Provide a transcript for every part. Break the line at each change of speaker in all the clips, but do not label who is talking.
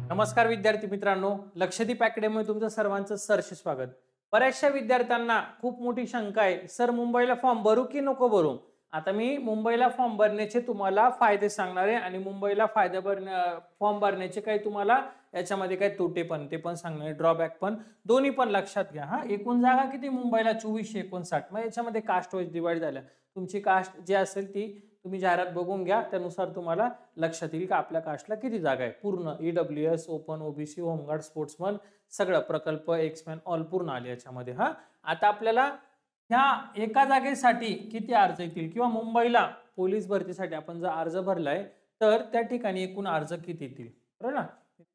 नमस्कार विद्यार्थी मित्रांनो, लक्षदीप अकॅडमीमध्ये तुमचं सर्वांचं सहर्ष स्वागत. बऱ्याचशा विद्यार्थ्यांना खूप मोठी शंका आहे, सर मुंबईला फॉर्म भरू की नको भरू. आता मी मुंबईला फॉर्म भरण्याचे तुम्हाला फायदे सांगणार आहे आणि मुंबईला फॉर्म भरण्याचे काही तुम्हाला याच्यामध्ये काही तोटे पण ते पण सांगणार आहे, ड्रॉबॅक पण, दोन्ही पण लक्षात घ्या. हा, एकूण जागा किती मुंबईला 2459. मग याच्यामध्ये कास्ट वाईज डिवाइड झाल्या. तुमची कास्ट जी असेल ती तुम्ही जाहिरात बघून घ्या, त्यानुसार तुम्हाला लक्षात येईल की आपल्या कास्टला किती जागा आहे. पूर्ण EWS, open, OBC, home guard, sportsman, सगळं प्रकल्प, एक्समॅन, ऑल पूर्ण आले याच्यामध्ये. हा, आता आपल्याला ह्या एका जागेसाठी किती अर्ज येतील किंवा मुंबईला पोलीस भरतीसाठी आपण जर अर्ज भरलाय तर त्या ठिकाणी एकूण अर्ज किती येतील, बरोबर ना.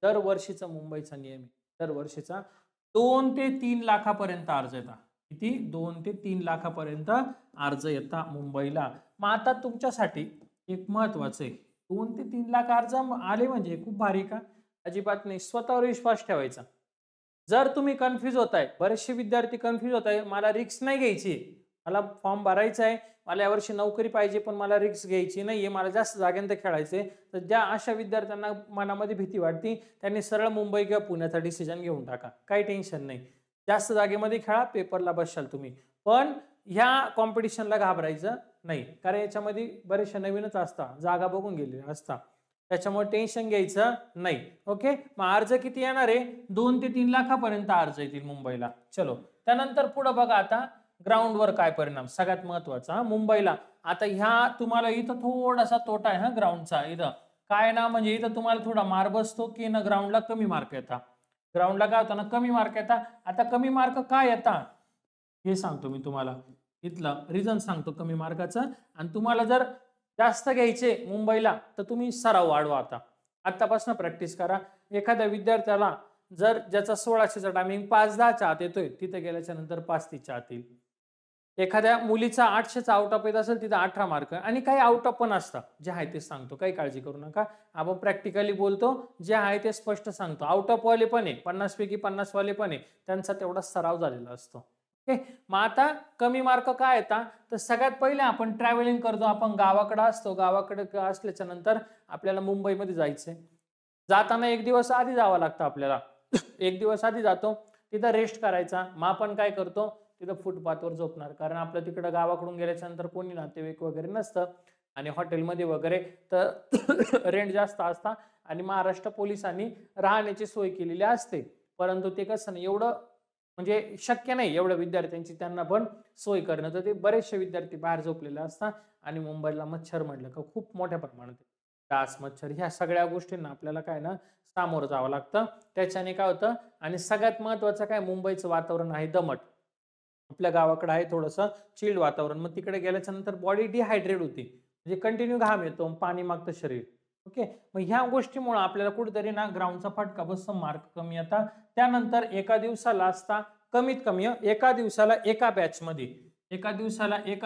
दरवर्षीचा मुंबईचा नियम आहे, दरवर्षीचा 2 ते 3 लाखापर्यंत अर्ज येतात. किती? 2 ते 3 लाखापर्यंत अर्ज येतात मुंबईला. मग आता तुमच्यासाठी एक महत्वाचं आहे, 2 ते 3 लाख अर्ज आले म्हणजे खूप भारी का? अजिबात नाही. स्वतःवर विश्वास ठेवायचा. जर तुम्ही कन्फ्यूज होताय, बरेचसे विद्यार्थी कन्फ्यूज होत आहे, मला रिस्क नाही घ्यायची, मला फॉर्म भरायचा आहे, मला यावर्षी नोकरी पाहिजे पण मला रिस्क घ्यायची नाहीये, मला जास्त जागेंत खेळायचे, तर ज्या अशा विद्यार्थ्यांना मनामध्ये भीती वाटते त्यांनी सरळ मुंबई किंवा पुण्याचा डिसिजन घेऊन टाका, काही टेन्शन नाही. जास्त जागेमध्ये खेळा, पेपरला बसाल तुम्ही, पण ह्या कॉम्पिटिशनला घाबरायचं नाही, कारण याच्यामध्ये बरेचशा नवीनच असतात, जागा बघून गेले असतात, त्याच्यामुळे टेन्शन घ्यायचं नाही. ओके, मग अर्ज किती येणार आहे? 2 ते 3 लाखापर्यंत अर्ज येतील मुंबईला. चलो, त्यानंतर पुढे बघा आता ग्राउंडवर काय परिणाम, सगळ्यात महत्वाचा मुंबईला. आता ह्या तुम्हाला इथं थोडासा तोटा आहे हा ग्राउंडचा. इथं काय ना, म्हणजे इथं तुम्हाला थोडा मार बसतो की ना ग्राउंडला कमी मार्क येतात. ग्राउंडला काय होतं ना, कमी मार्क येतात. आता कमी मार्क काय येतात हे सांगतो मी तुम्हाला, इथलं रिझन सांगतो कमी मार्काचं. आणि तुम्हाला जर जास्त घ्यायचे मुंबईला तर तुम्ही सराव वाढवा. आतापासून प्रॅक्टिस करा. एखाद्या विद्यार्थ्याला जर ज्याचा 1600चा टायमिंग 5:10च्या आत येतोय, तिथे गेल्याच्या नंतर 5:30च्या आत येईल. एखाद्या मुलीचा 800चा आउट ऑफ येत असेल, तिथे 18 मार्क. आणि काही आउट ऑफ पण असतात, जे आहे ते सांगतो, काही काळजी करू नका. आपण प्रॅक्टिकली बोलतो, जे आहे ते स्पष्ट सांगतो. आउट ऑफ वाले पण आहे, 50 पैकी 50 वाले पण आहे, त्यांचा तेवढा सराव झालेला असतो. मग आता कमी मार्क काय येतात, तर सगळ्यात पहिले आपण ट्रॅव्हलिंग करतो, आपण गावाकडे असतो, गावाकडे असल्याच्या नंतर आपल्याला मुंबईमध्ये जायचंय. जाताना एक दिवस आधी जावं लागतं आपल्याला. एक दिवस आधी जातो, तिथं रेस्ट करायचा. मग आपण काय करतो, तिथं फुटपाथवर झोपणार, कारण आपलं तिकडं गावाकडून गेल्याच्या नंतर कोणी नातेवाईक वगैरे नसतं आणि हॉटेलमध्ये वगैरे तर रेंट जास्त असतात आणि महाराष्ट्र पोलिसांनी राहण्याची सोय केलेली असते. परंतु ते कसं नाही, एवढं म्हणजे शक्य नाही एवढ्या विद्यार्थ्यांची त्यांना पण सोय करणं, तर ते बरेचसे विद्यार्थी बाहेर झोपलेले असतात. आणि मुंबईला मच्छर म्हटलं का खूप मोठ्या प्रमाणात डास, मच्छर, ह्या सगळ्या गोष्टींना आपल्याला काय ना सामोरं जावं लागतं. त्याच्याने काय होतं, आणि सगळ्यात महत्वाचं काय, मुंबईचं वातावरण आहे दमट. आपल्या गावाकडे आहे थोडंसं चिल्ड वातावरण, मग तिकडे गेल्याच्या नंतर बॉडी डिहायड्रेट होती, म्हणजे कंटिन्यू घाम येतो, पाणी मागतं शरीर. ओके, मग ह्या गोष्टीमुळे आपल्याला कुठेतरी ना ग्राउंडचा फटका बसतो, मार्क कमी येतात. त्यानंतर एका दिवसाला असता कमीत कमी एका दिवसाला एका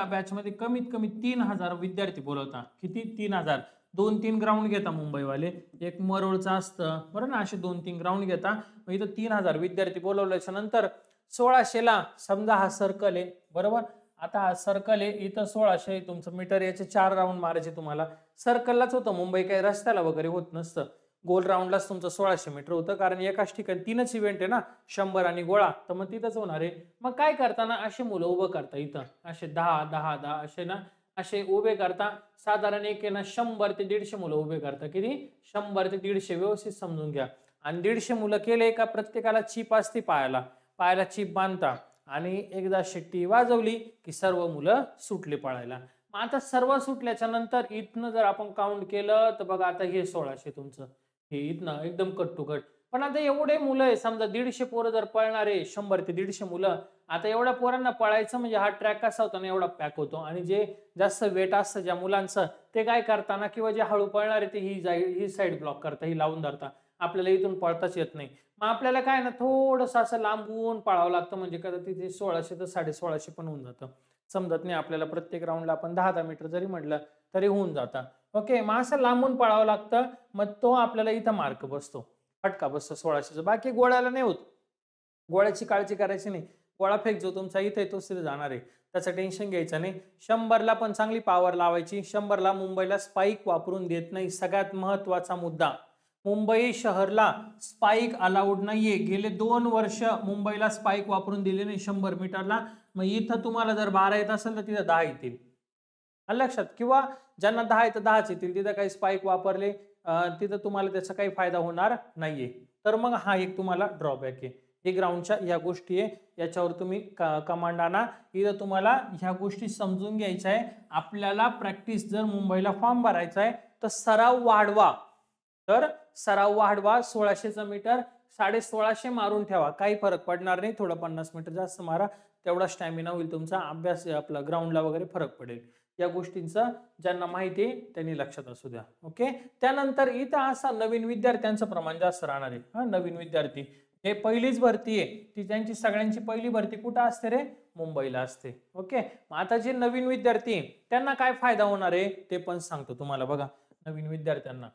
बॅचमध्ये कमीत कमी 3000 विद्यार्थी बोलवतात. किती? 3000. 2-3 ग्राउंड घेता मुंबईवाले, एक मरोळचं असतं, बरं ना, असे 2-3 ग्राउंड घेता. मग इथं 3000 विद्यार्थी बोलवल्याच्या नंतर 1600ला समजा हा सर्कल आहे, बरोबर. आता हा सर्कल आहे, इथं 1600 तुमचं मीटर, याचे 4 राऊंड मारायचे तुम्हाला. सर्कललाच होतं मुंबई, काही रस्त्याला वगैरे होत नसतं. गोल राऊंडलाच तुमचं 1600 मीटर होतं, कारण एकाच ठिकाणी 3च इव्हेंट आहे ना, 100 आणि गोळा, तर मग तिथंच होणार आहे. मग काय करताना असे मुलं उभं करता, इथं असे 10 असे ना, असे उभे करता. साधारण एक आहे ना 100 ते 150 मुलं उभे करता. किती? 100 ते 150, व्यवस्थित समजून घ्या. आणि 150 मुलं केले का प्रत्येकाला चिप असते पायाला चिप बांधता, आणि एकदा शिट्टी वाजवली की सर्व मुलं सुटले पळायला. मग आता सर्व सुटल्याच्या नंतर इथनं जर आपण काउंट केलं तर बघा, आता हे 1600 तुमचं, हे इथनं एकदम कट टू कट. पण आता एवढे मुलं आहे, समजा 150 पोरं जर पळणारे, 100 ते 150 मुलं, आता एवढ्या पोरांना पळायचं म्हणजे हा ट्रॅक कसा होता ना, एवढा पॅक होतो. आणि जे जास्त वेट असतं ज्या मुलांचं, ते काय करताना, किंवा जे हळू पळणारे ते ही साईड ब्लॉक करता, ही लावून धरता, आपल्याला इथून पळताच येत नाही. मग आपल्याला काय ना थोडंसं असं लांबून पळावं लागतं, म्हणजे कदा तिथे 1600 तर 1650 पण होऊन जातं, समजत नाही आपल्याला. प्रत्येक राऊंडला आपण 10 मीटर जरी म्हटलं तरी होऊन जातं. ओके, मग असं लांबून पळावं लागतं, मग तो आपल्याला इथं मार्क बसतो, फटका बसतो 1600चा. बाकी गोळ्याला नाही होत, गोळ्याची काळजी करायची नाही. गोळा फेक जो तुमचा इथे तो तिथे जाणार आहे. त्याचं टेन्शन घ्यायचं नाही. 100ला पण चांगली पॉवर लावायची. 100ला मुंबईला स्पाइक वापरून देत नाही. सगळ्यात महत्वाचा मुद्दा, मुंबई शहरला स्पाइक अलाउड नाहीये. गेले 2 वर्ष मुंबईला स्पाइक वापरून दिले नाही 100 मीटरला. मग इथं तुम्हाला जर 12 येत असेल तर तिथं 10 येतील, लक्षात. किंवा ज्यांना 10 येतं 10च येतील. तिथं काही स्पाइक वापरले तिथं तुम्हाला त्याचा काही फायदा होणार नाहीये. तर मग हा एक तुम्हाला ड्रॉबॅक आहे. हे ग्राउंडच्या ह्या गोष्टी आहे, याच्यावर तुम्ही कमांड आणा. इथं तुम्हाला ह्या गोष्टी समजून घ्यायच्या आहे. आपल्याला प्रॅक्टिस, जर मुंबईला फॉर्म भरायचा आहे तर सराव वाढवा. तर सराव वाढवा. 1600चं मीटर 1650 मारून ठेवा, काही फरक पडणार नाही. थोडं 50 मीटर जास्त मारा, तेवढा स्टॅमिना होईल तुमचा. अभ्यास आपला ग्राउंडला वगैरे फरक पडेल. या गोष्टींचं ज्यांना माहिती आहे त्यांनी लक्षात असू द्या. ओके. त्यानंतर इथं असा नवीन विद्यार्थ्यांचं प्रमाण जास्त राहणार आहे. हा, नवीन विद्यार्थी, हे पहिलीच भरती आहे ती, त्यांची सगळ्यांची पहिली भरती कुठं असते रे? मुंबईला असते. ओके. आता जे नवीन विद्यार्थी त्यांना काय फायदा होणार आहे ते पण सांगतो तुम्हाला. बघा, नवीन विद्यार्थ्यांना,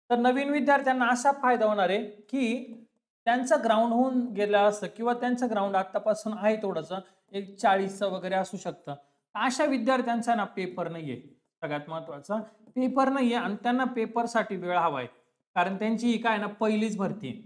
तर नवीन विद्यार्थ्यांना असा फायदा होणार आहे की त्यांचं ग्राउंड होऊन गेलं असतं, किंवा त्यांचं ग्राउंड आतापासून आहे थोडंसं, एक 40चं वगैरे असू शकतं. अशा विद्यार्थ्यांचा ना पेपर नाहीये. सगळ्यात महत्वाचा, पेपर नाहीये. आणि त्यांना पेपरसाठी वेळ हवाय, कारण त्यांची ही काय ना पहिलीच भरती आहे.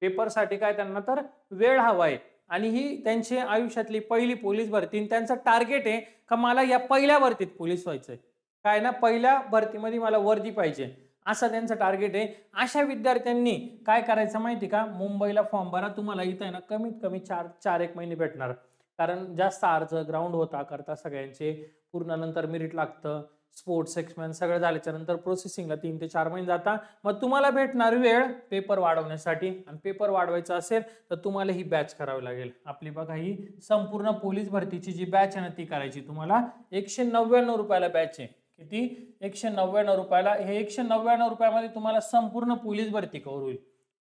पेपरसाठी काय त्यांना तर वेळ हवाय. आणि ही त्यांची आयुष्यातली पहिली पोलीस भरती. त्यांचं टार्गेट आहे का मला या पहिल्या भरतीत पोलीस व्हायचंय, काय ना पहिल्या भरतीमध्ये मला वर्दी पाहिजे, असं त्यांचं टार्गेट आहे. अशा विद्यार्थ्यांनी काय करायचं माहिती का? मुंबईला फॉर्म भरा. तुम्हाला इथं आहे ना कमीत कमी 4-1 महिने भेटणार, कारण जास्त अर्ज ग्राउंड होता करता सगळ्यांचे. पूर्ण नंतर मेरिट लागतं, स्पोर्ट्स सेक्शन सगळं झाल्याच्या नंतर प्रोसेसिंगला 3 ते 4 महिने जाता. मग तुम्हाला भेटणार वेळ पेपर वाढवण्यासाठी. आणि पेपर वाढवायचा असेल तर तुम्हाला ही बॅच करावी लागेल. आपली बघा, ही संपूर्ण पोलीस भरतीची जी बॅच आहे ना ती करायची. तुम्हाला 199 रुपयाला बॅच आहे. किती? 199 रुपयाला. हे 199 रुपयामध्ये तुम्हाला संपूर्ण पोलीस भरती कव्हर होईल,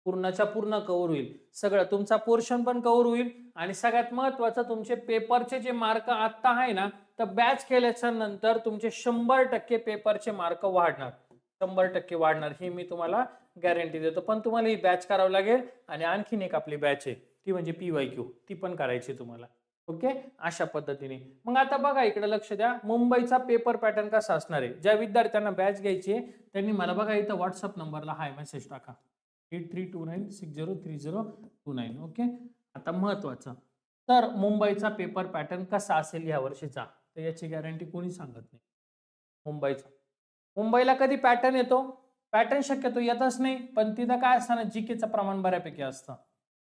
पूर्णच्या पूर्ण कव्हर होईल. सगळं तुमचा पोर्शन पण कव्हर होईल. आणि सगळ्यात महत्वाचं, तुमचे पेपरचे जे मार्क आता आहे ना, तर बॅच केल्याच्या नंतर तुमचे 100% पेपरचे मार्क वाढणार, 100% वाढणार. ही मी तुम्हाला गॅरंटी देतो. पण तुम्हाला ही बॅच करावी लागेल. आणि आणखीन एक आपली बॅच आहे ती म्हणजे PYQ, ती पण करायची तुम्हाला. ओके. अशा पद्धतीने. मग आता बघा, इकडे लक्ष द्या. मुंबईचा पेपर पॅटर्न कसा असणार आहे? ज्या विद्यार्थ्यांना बॅच घ्यायची आहे त्यांनी मला बघा इथं व्हॉट्सअप नंबरला हाय मेसेज टाका, 8329603029. ओके. आता महत्वाचं, तर मुंबईचा पेपर पॅटर्न कसा असेल या वर्षीचा, तर याची गॅरंटी कोणी सांगत नाही. मुंबईला कधी पॅटर्न येतो? पॅटर्न शक्यतो येतच नाही. पण तिथं काय असतं ना, जीकेचं प्रमाण बऱ्यापैकी असतं.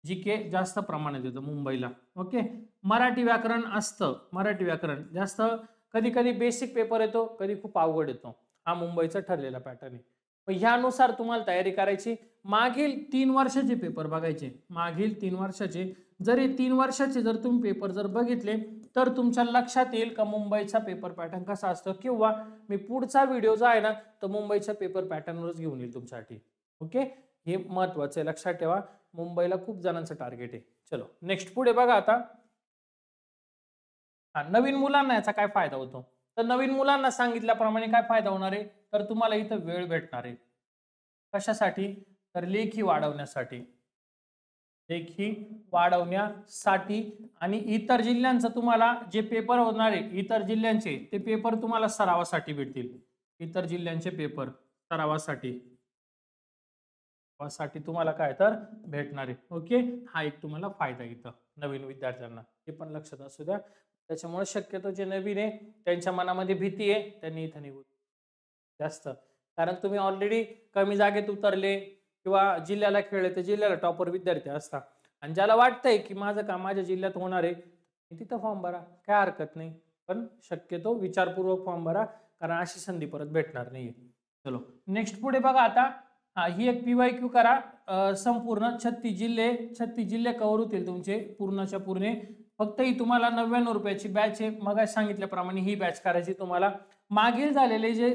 जीके जास्त प्रमाणात येतं मुंबईला. ओके. मराठी व्याकरण असतं, मराठी व्याकरण जास्त. कधी कधी बेसिक पेपर येतो, कधी खूप अवघड येतो. हा मुंबईचा ठरलेला पॅटर्न आहे. ह्यानुसार तुम्हाला तयारी करायची. मागील 3 वर्षाचे पेपर बघायचे, मागील 3 वर्षाचे. जर हे 3 वर्षाचे जर तुम्ही पेपर जर बघितले तर तुमच्या लक्षात येईल का मुंबईचा पेपर पॅटर्न कसा असतो. किंवा मी पुढचा व्हिडिओ जो आहे ना तो मुंबईच्या पेपर पॅटर्नवरच घेऊन येईल तुमच्यासाठी. ओके. हे महत्वाचं आहे, लक्षात ठेवा. मुंबईला खूप जणांचं टार्गेट आहे. चलो नेक्स्ट पुढे बघा. आता नवीन मुलांना याचा काय फायदा होतो? तर नवीन मुलांना सांगितल्याप्रमाणे काय फायदा होणार आहे, तर तुम्हाला इथं वेळ भेटणार आहे. कशासाठी? तर लेखी वाढवण्यासाठी, लेखी वाढवण्यासाठी. आणि इतर जिल्ह्यांचं तुम्हाला जे पेपर होणार आहे इतर जिल्ह्यांचे, ते पेपर तुम्हाला सरावासाठी भेटतील. इतर जिल्ह्यांचे पेपर सरावासाठी तुम्हाला काय तर भेटणार आहे. ओके. हा एक तुम्हाला फायदा इथं नवीन विद्यार्थ्यांना, ते पण लक्षात असू द्या. त्याच्यामुळे शक्यतो जे नवीन आहे त्यांच्या मनामध्ये भीती आहे, त्यांनी इथं निघू जास्त. कारण तुम्ही ऑलरेडी कमी जागेत उतरले किंवा जिल्ह्याला खेळले, तर जिल्ह्याला टॉपर विद्यार्थी असतात. आणि ज्याला वाटतंय की माझं काम माझ्या जिल्ह्यात होणार आहे, तिथं फॉर्म भरा, काय हरकत नाही. पण शक्यतो विचारपूर्वक फॉर्म भरा, कारण अशी संधी परत भेटणार नाहीये. चलो नेक्स्ट पुढे बघा. आता ही एक PYQ करा. संपूर्ण 36 जिल्हे कव्हर होतील तुमचे पूर्णच्या पूर्ण. फक्त ही तुम्हाला 99 रुपयाची बॅच आहे. मग सांगितल्याप्रमाणे ही बॅच करायची तुम्हाला. मागील झालेले जे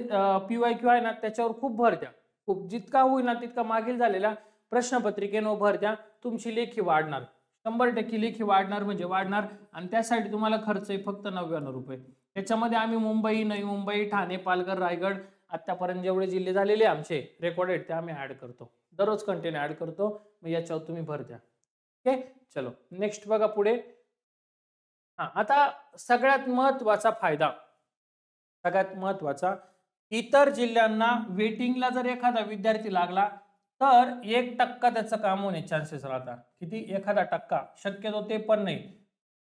PYQ आहे ना त्याच्यावर खूप भर द्या, खूप जितका होईल ना तितका मागील झालेला प्रश्नपत्रिकेनं भर द्या. तुमची लेखी वाढणार, 100% लेखी वाढणार म्हणजे वाढणार. आणि त्यासाठी तुम्हाला खर्च आहे फक्त 99 रुपये. त्याच्यामध्ये आम्ही मुंबई, नवी मुंबई, ठाणे, पालघर, रायगड आतापर्यंत जेवढे जिल्हे झालेले आमचे रेकॉर्डेड ते आम्ही ऍड करतो, दररोज कंटेंट ऍड करतो. मग याच्यावर तुम्ही भर द्या. ओके. चलो नेक्स्ट बघा पुढे. हा, आता सगळ्यात महत्वाचा फायदा, सगळ्यात महत्वाचा, इतर जिल्ह्यांना वेटिंगला जर एखादा विद्यार्थी लागला तर 1% त्याचं काम होण्याचे चान्सेस राहतात. किती? 1%. शक्यतो ते पण नाही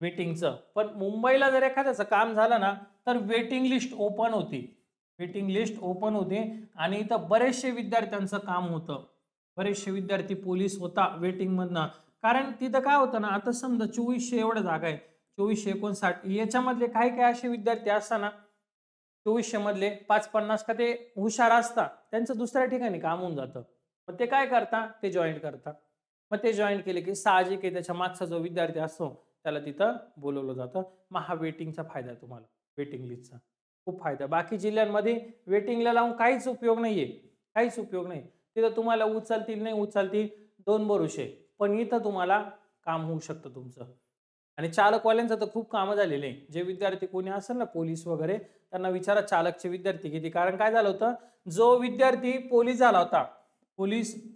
वेटिंगचं. पण मुंबईला जर एखाद्याचं काम झालं ना तर वेटिंग लिस्ट ओपन होती. वेटिंग लिस्ट ओपन होते आणि इथं बरेचसे विद्यार्थ्यांचं काम होतं. बरेचसे विद्यार्थी पोलीस होता वेटिंग मधनं. कारण तिथं काय होतं ना, आता समजा 2400 एवढ्या जागा आहे, 2459 याच्यामधले काही काही असे विद्यार्थी असताना 2400 मधले 550 का ते हुशार असतात, त्यांचं दुसऱ्या ठिकाणी काम होऊन जातं. मग ते काय करतात, ते जॉईन करतात. मग ते जॉईन केले की साहजिक आहे त्याच्या मागचा जो विद्यार्थी असतो त्याला तिथं बोलवलं जातं. मग हा वेटिंगचा फायदा आहे तुम्हाला, वेटिंग लिस्टचा खूप फायदा. बाकी जिल्ह्यांमध्ये वेटिंगला लावून काहीच उपयोग नाहीये, काहीच उपयोग नाही. तिथं तुम्हाला उचलतील नाही उचलतील दोन भरोसे, पण इथं तुम्हाला काम होऊ शकतं तुमचं. आणि चालकवाल्यांचं तर खूप कामं झालेले आहे. जे विद्यार्थी कोणी असेल ना पोलीस वगैरे, त्यांना विचारा चालकचे विद्यार्थी किती. कारण काय झालं होतं, जो विद्यार्थी पोलीस झाला होता, पोलीस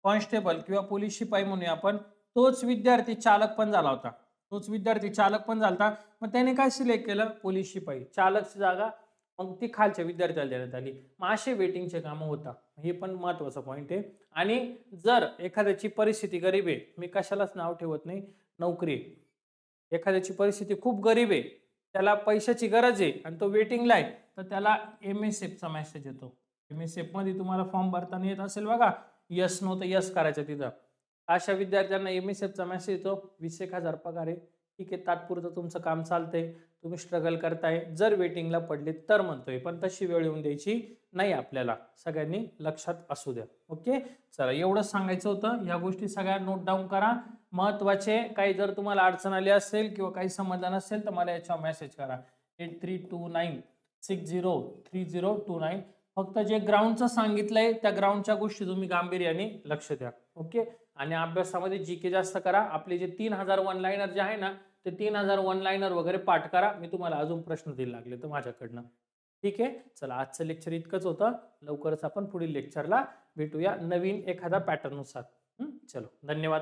कॉन्स्टेबल किंवा पोलीस शिपाई म्हणूया आपण, तोच विद्यार्थी चालक पण झाला होता. तोच विद्यार्थी चालक पण झाला होता. मग त्याने काय सिलेक्ट केलं? पोलीस शिपाई. चालकची जागा मग ती खालच्या विद्यार्थ्याला देण्यात आली. मग असे वेटिंगचे कामं होतात. हे पण महत्वाचा पॉईंट आहे. आणि जर एखाद्याची परिस्थिती गरीब आहे, मी कशालाच नाव ठेवत नाही, नोकरी आहे. एखाद्याची परिस्थिती खूप गरीब आहे, त्याला पैशाची गरज आहे आणि तो वेटिंगला आहे, तर त्याला MSFचा मेसेज येतो. MSF मध्ये तुम्हाला फॉर्म भरताना येत असेल बघा, यस नो तर यस करायचं तिथं. अशा विद्यार्थ्यांना MSFचा मेसेज येतो, 20,000 पगार आहे, ठीक आहे, तात्पुरतं तुमचं काम चालतंय, तुम्ही स्ट्रगल करताय, जर वेटिंगला पडले तर म्हणतोय. पण तशी वेळ येऊन द्यायची नाही आपल्याला, सगळ्यांनी लक्षात असू द्या. ओके, चला एवढंच सांगायचं होतं. या गोष्टी सगळ्या नोट डाऊन करा, महत्वाचे. काही जर तुम्हाला अडचण आली असेल किंवा काही समजलं नसेल तर मला याच्यावर मेसेज करा, 8329603029. फक्त जे ग्राउंडचं सांगितलंय त्या ग्राउंडच्या गोष्टी तुम्ही गांभीर्याने लक्ष द्या. ओके, आणि अभ्यासामध्ये जीके जास्त करा. आपले जे 3000 वन लाईनर जे आहे ना, ते 3000 वन लाईनर वगैरे पाठ करा. मी तुम्हाला अजून प्रश्न दिले लागले तर माझ्याकडनं. ठीक आहे, चला आजचं लेक्चर इतकंच होतं. लवकरच आपण पुढील लेक्चरला भेटूया नवीन एखादा पॅटर्न नुसार. चलो, धन्यवाद.